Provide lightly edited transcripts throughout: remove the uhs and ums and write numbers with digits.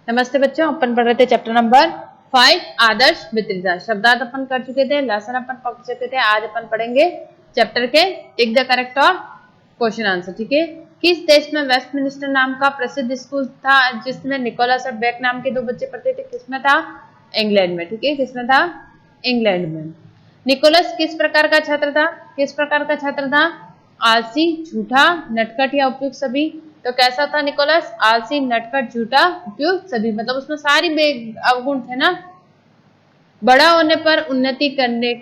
नमस्ते बच्चों, अपन पढ़ रहे थे चैप्टर नंबर 5 आदर्श मित्रता। शब्दार्थ अपन कर चुके थे, लेसन अपन पढ़ चुके थे। आज अपन पढ़ेंगे चैप्टर के टिक द करेक्ट और क्वेश्चन आंसर। ठीक है। किस देश में वेस्टमिनिस्टर नाम का प्रसिद्ध स्कूल था जिसमें निकोलस और बेक नाम के दो बच्चे पढ़ते थे? किसमें था? इंग्लैंड में। ठीक है, किसमें था? इंग्लैंड में। निकोलस किस प्रकार का छात्र था? किस प्रकार का छात्र था? आलसी, झूठा, नटखट या उपयुक्त सभी। तो कैसा था निकोलस? आलसी, नटखट, झूठा, उपयुक्त सभी। मतलब उसमें सारी अवगुण थे ना। बड़ा होने पर उन्नति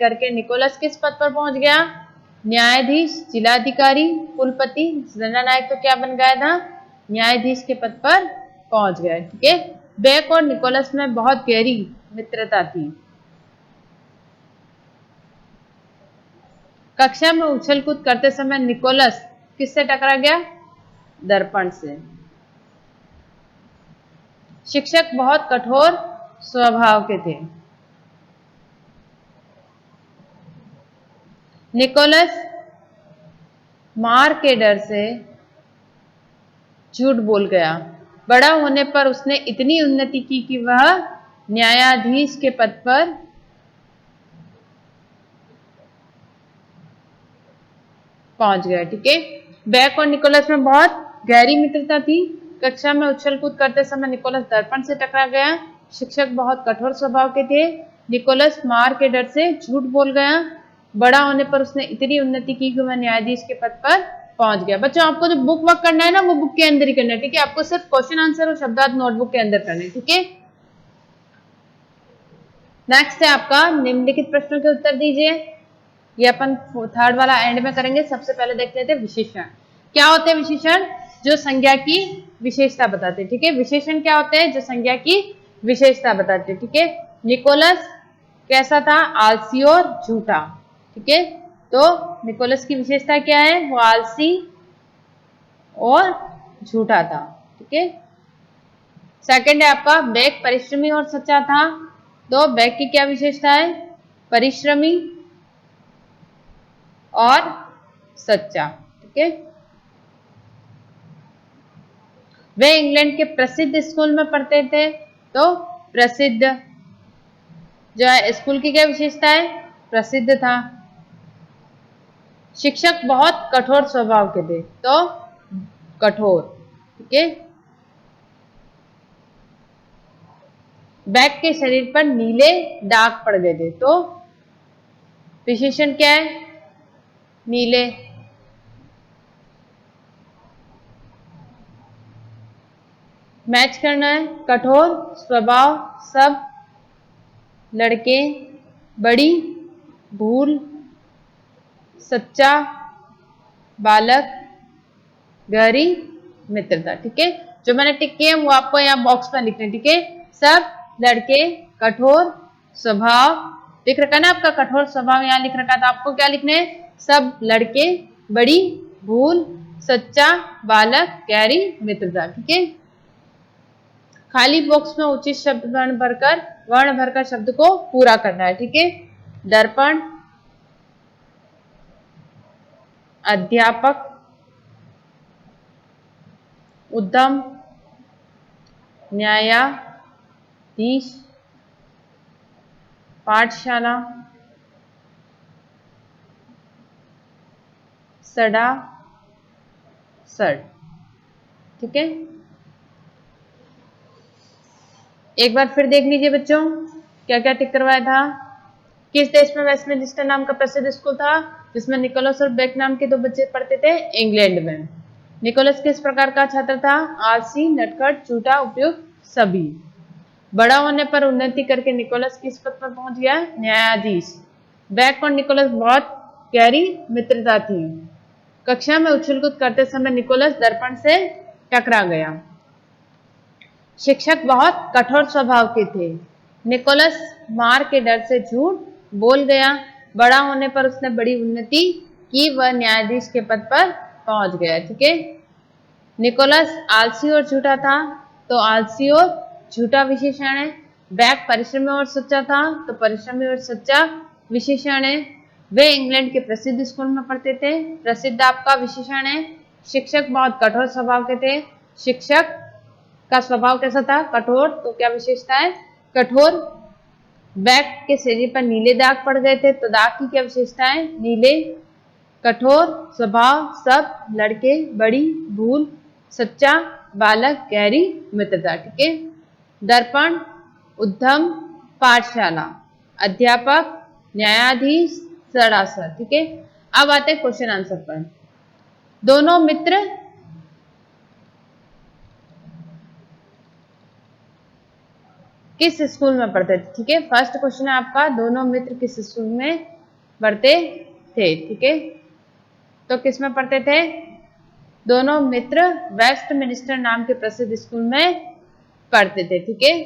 करके निकोलस किस पद पर पहुंच गया? न्यायाधीश, जिलाधिकारी, कुलपति, जननायक तो क्या बन गया था? न्यायाधीश के पद पर पहुंच गया। ठीक है। बेक और निकोलस में बहुत गहरी मित्रता थी। कक्षा में उछल कूद करते समय निकोलस किससे टकरा गया? दर्पण से। शिक्षक बहुत कठोर स्वभाव के थे। निकोलस मार के डर से झूठ बोल गया। बड़ा होने पर उसने इतनी उन्नति की कि वह न्यायाधीश के पद पर पहुंच गया। ठीक है। बेक और निकोलस में बहुत गहरी मित्रता थी। कक्षा में उछल कूद करते समय निकोलस दर्पण से टकरा गया। शिक्षक बहुत कठोर स्वभाव के थे। निकोलस मार के डर से झूठ बोल गया। बड़ा होने पर उसने इतनी उन्नति की कि वह न्यायाधीश के पद पर पहुंच गया। बच्चों, आपको जो बुक वर्क करना है ना, वो बुक के अंदर ही करना है। ठीक है। आपको सिर्फ क्वेश्चन आंसर और शब्दार्थ नोटबुक के अंदर करना है। ठीक है। नेक्स्ट है आपका निम्नलिखित प्रश्नों के उत्तर दीजिए। ये अपन थर्ड वाला एंड में करेंगे। सबसे पहले देख लेते हैं विशेषण। क्या होते हैं विशेषण? जो संज्ञा की विशेषता बताते हैं। ठीक है। विशेषण क्या होते हैं? जो संज्ञा की विशेषता बताते हैं। ठीक है। निकोलस कैसा था? आलसी और झूठा। ठीक है। तो निकोलस की विशेषता क्या है? वो आलसी और झूठा था। ठीक है। सेकंड है आपका बेक परिश्रमी और सच्चा था। तो बेक की क्या विशेषता है? परिश्रमी और सच्चा। ठीक है। वे इंग्लैंड के प्रसिद्ध स्कूल में पढ़ते थे। तो प्रसिद्ध जो है स्कूल की क्या विशेषता है? प्रसिद्ध था। शिक्षक बहुत कठोर स्वभाव के थे। तो कठोर। ठीक है। बैग के शरीर पर नीले दाग पड़ गए थे। तो विशेषण क्या है? नीले। मैच करना है। कठोर स्वभाव सब लड़के, बड़ी भूल, सच्चा बालक, गहरी मित्रता। ठीक है। जो मैंने टिक किए वो आपको यहाँ बॉक्स में लिखने। ठीक है। सब लड़के, कठोर स्वभाव लिख रखा ना आपका, कठोर स्वभाव यहाँ लिख रखा था। आपको क्या लिखने है? सब लड़के, बड़ी भूल, सच्चा बालक, गहरी मित्रता। ठीक है। खाली बॉक्स में उचित शब्द वर्ण भरकर शब्द को पूरा करना है। ठीक है। दर्पण, अध्यापक, उद्यम, न्यायाधीश, पाठशाला, सड़ा, सड़। ठीक है। एक बार फिर देख लीजिए बच्चों, क्या क्या टिक करवाया था। किस देश में वेस्टमिनिस्टर नाम का प्रसिद्ध स्कूल था जिसमें निकोलस और बेक नाम के दो बच्चे पढ़ते थे? इंग्लैंड में। निकोलस किस प्रकार का छात्र था? आलसी, नटखट, झूठा, उपयुक्त सभी। बड़ा होने पर उन्नति करके निकोलस किस पद पर पहुंच गया? न्यायाधीश। बेक और निकोलस बहुत गहरी मित्रता थी। कक्षा में उछल-कूद करते समय निकोलस दर्पण से टकरा गया। शिक्षक बहुत कठोर स्वभाव के थे। निकोलस मार के डर से झूठ बोल गया। बड़ा होने पर उसने बड़ी उन्नति की, वह न्यायाधीश के पद पर पहुंच गया। ठीक है। निकोलस आलसी और झूठा था। तो आलसी और झूठा विशेषण है। बैक परिश्रमी और सच्चा था। तो परिश्रमी और सच्चा विशेषण है। वे इंग्लैंड के प्रसिद्ध स्कूल में पढ़ते थे। प्रसिद्ध आपका विशेषण है। शिक्षक बहुत कठोर स्वभाव के थे। शिक्षक का स्वभाव कैसा था? कठोर। तो क्या विशेषता है? कठोर। बैग के शरीर पर नीले दाग पड़ गए थे, तो दाग की क्या विशेषता है? नीले। कठोर स्वभाव, सब, लड़के, बड़ी, भूल, सच्चा, बालक, गहरी मित्रता। ठीक है। दर्पण, उद्यम, पाठशाला, अध्यापक, न्यायाधीश, सरासर। ठीक है। अब आते हैं क्वेश्चन आंसर पर। दोनों मित्र किस स्कूल में पढ़ते थे? ठीक है। फर्स्ट क्वेश्चन है आपका, दोनों मित्र किस स्कूल में पढ़ते थे? ठीक है। तो किस में पढ़ते थे? दोनों मित्र वेस्ट मिनिस्टर नाम के प्रसिद्ध स्कूल में पढ़ते थे। ठीक है।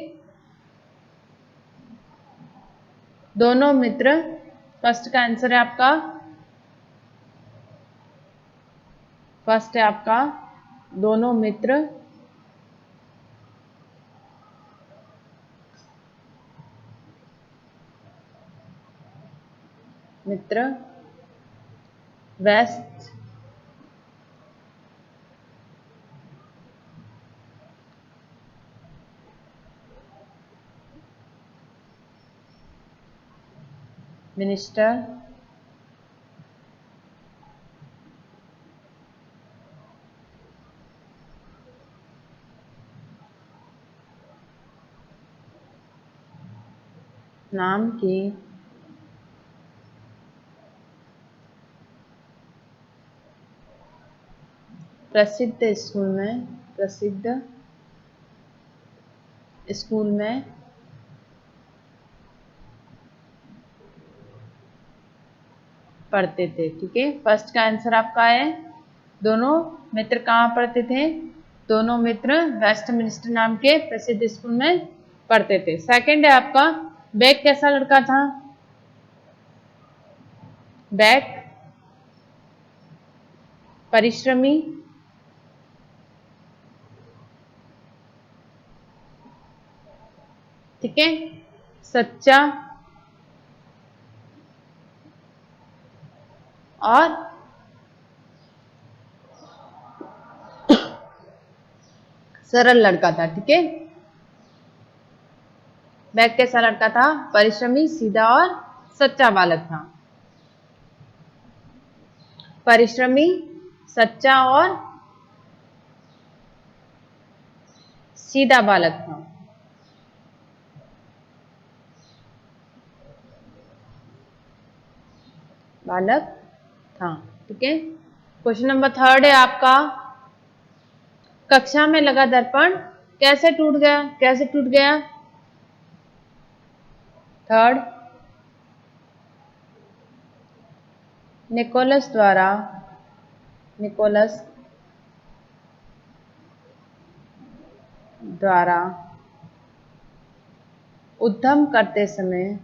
दोनों मित्र, फर्स्ट का आंसर है आपका, फर्स्ट है आपका दोनों मित्र मित्र वेस्ट मिनिस्टर नाम की प्रसिद्ध स्कूल में पढ़ते थे। ठीक है। फर्स्ट का आंसर आपका है, दोनों मित्र कहाँ पढ़ते थे? दोनों मित्र वेस्ट मिनिस्टर नाम के प्रसिद्ध स्कूल में पढ़ते थे। सेकंड है आपका, बैग कैसा लड़का था? बैग परिश्रमी, ठीक है, सच्चा और सरल लड़का था। ठीक है। बैग कैसा लड़का था? परिश्रमी, सीधा और सच्चा बालक था। परिश्रमी, सच्चा और सीधा बालक था। बालक था। ठीक है। क्वेश्चन नंबर थर्ड है आपका, कक्षा में लगा दर्पण कैसे टूट गया? कैसे टूट गया? थर्ड, निकोलस द्वारा उद्यम करते समय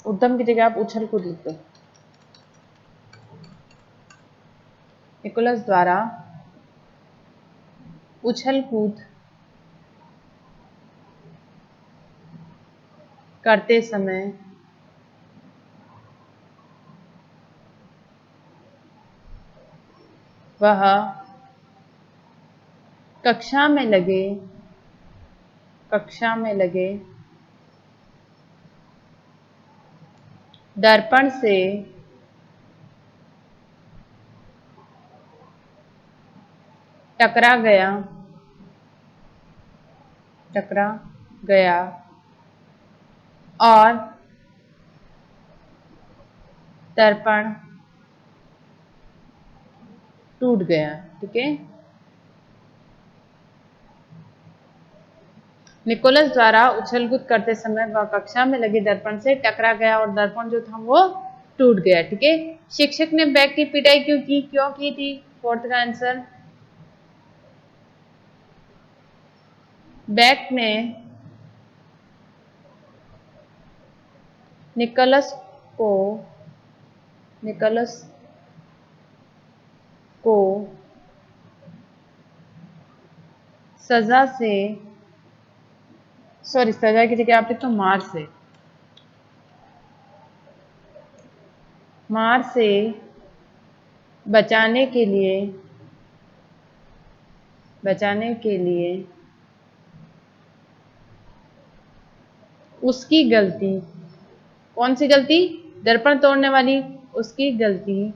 उद्यम की जगह आप उछल कूद लिख दो। निकोलस द्वारा उछल कूद करते समय वह कक्षा में लगे दर्पण से टकरा गया और दर्पण टूट गया। ठीक है। निकोलस द्वारा उछलकूद करते समय वह कक्षा में लगे दर्पण से टकरा गया और दर्पण जो था वो टूट गया। ठीक है। शिक्षक ने बैग की पिटाई क्यों की थी? फोर्थ का आंसर, बैग ने निकोलस को सजा की जगह आप लिखो मार से बचाने के लिए उसकी गलती, कौन सी गलती? दर्पण तोड़ने वाली, उसकी गलती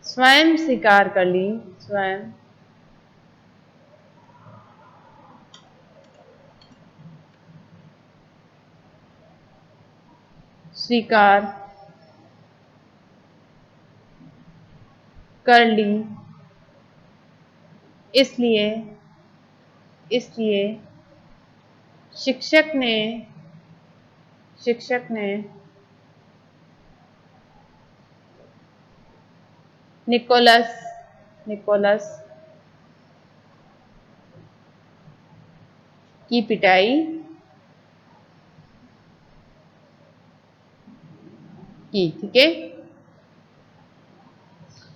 स्वयं स्वीकार कर ली, स्वयं स्वीकार कर ली, इसलिए शिक्षक ने निकोलस की पिटाई की। ठीक है,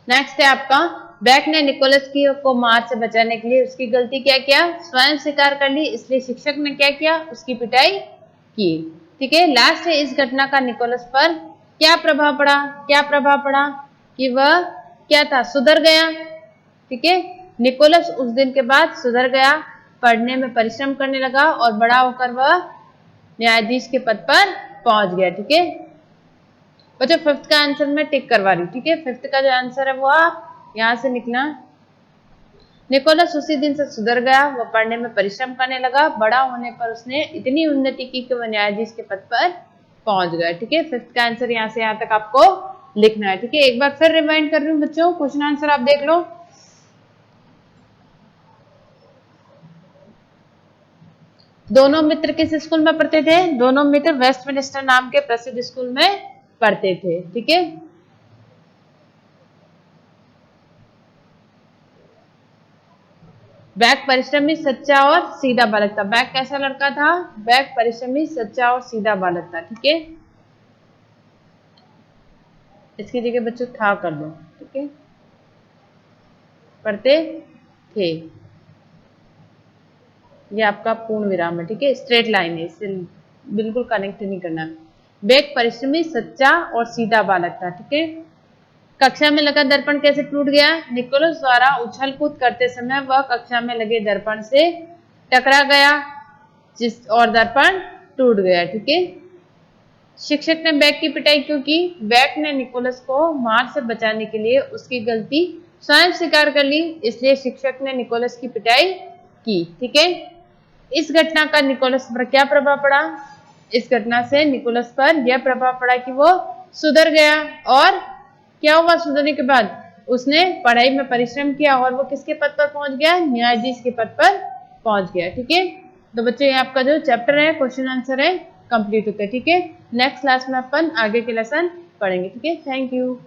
नेक्स्ट है आपका, बैक ने निकोलस को मार से बचाने के लिए उसकी गलती क्या किया? स्वयं स्वीकार कर ली, इसलिए शिक्षक ने क्या किया? उसकी पिटाई की। ठीक है, लास्ट है, इस घटना का निकोलस पर क्या प्रभाव पड़ा? कि वह क्या था? सुधर गया। ठीक है, निकोलस उस दिन के बाद सुधर गया, पढ़ने में परिश्रम करने लगा और बड़ा होकर वह न्यायाधीश के पद पर पहुंच गया। ठीक है बच्चों, फिफ्थ का आंसर मैं टिक करवा रही हूँ। ठीक है, फिफ्थ का जो आंसर है वो आप यहां से निकला, निकोलस उसी दिन से सुधर गया, वह पढ़ने में परिश्रम करने लगा, बड़ा होने पर उसने इतनी उन्नति की कि वह न्यायाधीश के पद पर पहुंच गया। ठीक है, फिफ्थ का आंसर यहाँ से यहाँ तक आपको लिखना है। ठीक है, एक बार फिर रिमाइंड कर रही हूँ बच्चों, क्वेश्चन आंसर आप देख लो। दोनों मित्र किस स्कूल में पढ़ते थे? दोनों मित्र वेस्टमिनिस्टर नाम के प्रसिद्ध स्कूल में पढ़ते थे। ठीक है, बैक परिश्रमी, सच्चा और सीधा बालक था। बैक कैसा लड़का था? बैक परिश्रमी, सच्चा और सीधा बालक था। ठीक है, इसकी जगह बच्चों था कर दो। ठीक है, पढ़ते थे, ये आपका पूर्ण विराम है। ठीक है, स्ट्रेट लाइन है, इससे बिल्कुल कनेक्ट नहीं करना। बैक परिश्रमी, सच्चा और सीधा बालक था। ठीक है, कक्षा में लगा दर्पण कैसे टूट गया? निकोलस द्वारा उछल कूद करते समय वह कक्षा में लगे दर्पण से टकरा गया, और दर्पण टूट गया। ठीक है, शिक्षक ने बैक की पिटाई क्यों की? बैक ने निकोलस को मार से बचाने के लिए उसकी गलती स्वयं स्वीकार कर ली, इसलिए शिक्षक ने निकोलस की पिटाई की। ठीक है, इस घटना का निकोलस पर क्या प्रभाव पड़ा? इस घटना से निकोलस पर यह प्रभाव पड़ा कि वो सुधर गया, और क्या हुआ? सुधरने के बाद उसने पढ़ाई में परिश्रम किया और वो किसके पद पर पहुंच गया? न्यायाधीश के पद पर पहुंच गया। ठीक है, तो बच्चों ये आपका जो चैप्टर है, क्वेश्चन आंसर है, कंप्लीट होता है। ठीक है, नेक्स्ट क्लास में अपन आगे के लेसन पढ़ेंगे। ठीक है, थैंक यू।